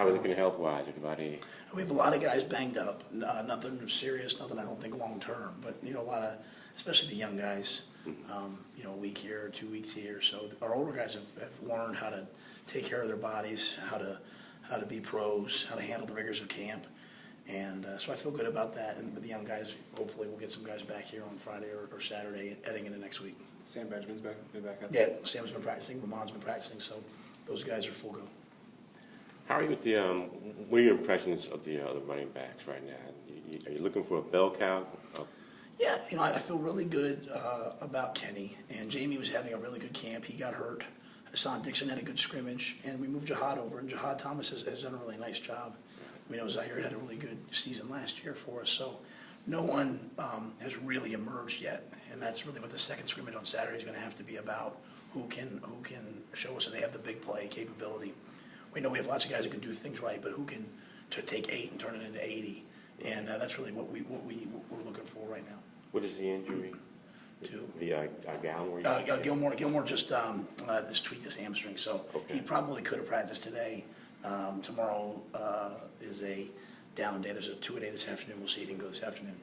How are we looking health-wise, everybody? We have a lot of guys banged up. Nothing serious, nothing I don't think long-term, but, a lot of, especially the young guys, a week here, 2 weeks here. So our older guys have learned how to take care of their bodies, how to be pros, how to handle the rigors of camp. And so I feel good about that. And with the young guys, hopefully we'll get some guys back here on Friday or Saturday, heading into next week. Sam Benjamin's back up? Yeah, Sam's been practicing, Lamont's been practicing, so those guys are full go. How are you with the, what are your impressions of the running backs right now? Are you looking for a bell cow? Yeah, I feel really good about Kenny. And Jamie was having a really good camp. He got hurt. Hassan Dixon had a good scrimmage. And we moved Jihad over. And Jihad Thomas has done a really nice job. Zaire had a really good season last year for us. So no one has really emerged yet. And that's really what the second scrimmage on Saturday is going to have to be about. Who can show us that they have the big play capability. We know we have lots of guys who can do things right, but who can take 8 and turn it into 80. And that's really what we're looking for right now. What is the injury? To Gilmore? Gilmore just tweaked his hamstring, so okay. He probably could have practiced today. Tomorrow is a down day. There's a 2-a-day this afternoon. We'll see if he can go this afternoon.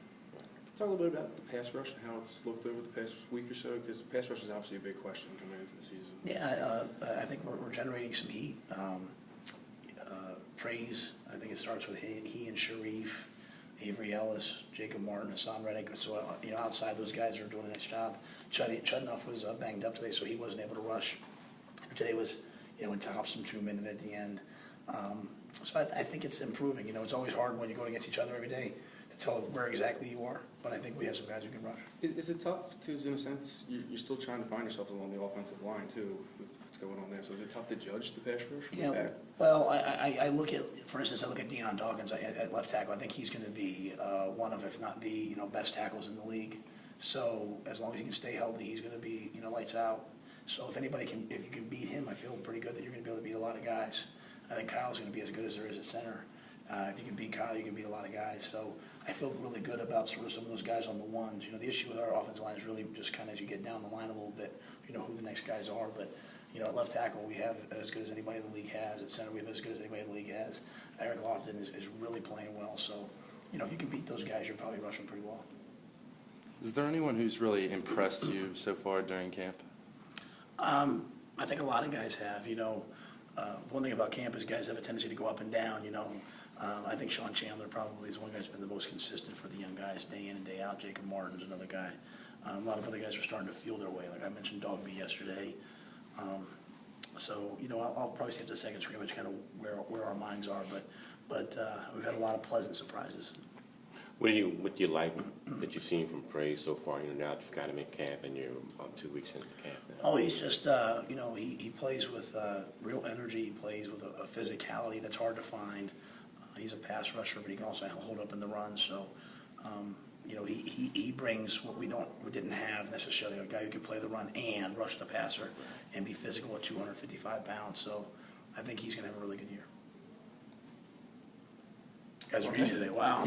Talk a little bit about the pass rush and how it's looked over the past week or so, because pass rush is obviously a big question coming into the season. Yeah, I think we're generating some heat. Praise. I think it starts with he and Sharif, Avery Ellis, Jacob Martin, Hassan Reddick. So outside those guys are doing a nice job. Chudnoff was banged up today, so he wasn't able to rush. Today was went to Hobson 2 minute at the end. So I think it's improving. It's always hard when you go against each other every day to tell where exactly you are. But I think we have some guys who can rush. Is it tough to, in a sense, you're still trying to find yourself along the offensive line too, with what's going on there? So is it tough to judge the pass rush? Yeah. Well, I look at, for instance, I look at Deion Dawkins at left tackle. I think he's going to be one of, if not the best tackles in the league. So as long as he can stay healthy, he's going to be lights out. So if you can beat him, I feel pretty good that you're going to be able to beat a lot of guys. I think Kyle's going to be as good as there is at center. If you can beat Kyle, you can beat a lot of guys. So I feel really good about sort of some of those guys on the ones. The issue with our offensive line is really just kind of as you get down the line a little bit, who the next guys are. But at left tackle, we have as good as anybody in the league has. At center, we have as good as anybody in the league has. Eric Lofton is really playing well. So, if you can beat those guys, you're probably rushing pretty well. Is there anyone who's really impressed you so far during camp? I think a lot of guys have. One thing about camp is guys have a tendency to go up and down. I think Sean Chandler probably is one guy who's been the most consistent for the young guys day in and day out. Jacob Martin's another guy. A lot of other guys are starting to feel their way. Like I mentioned Dogby yesterday. So I'll probably say at the second scrimmage kind of where our minds are. But we've had a lot of pleasant surprises. What do you like that you've seen from Praise so far? Now that you've got him in camp and you're 2 weeks into camp now. Oh, he's just he plays with real energy. He plays with a physicality that's hard to find. He's a pass rusher, but he can also hold up in the run. So, he brings what we didn't have necessarily, a guy who can play the run and rush the passer and be physical at 255 pounds. So, I think he's going to have a really good year. Guys are easy today. Wow.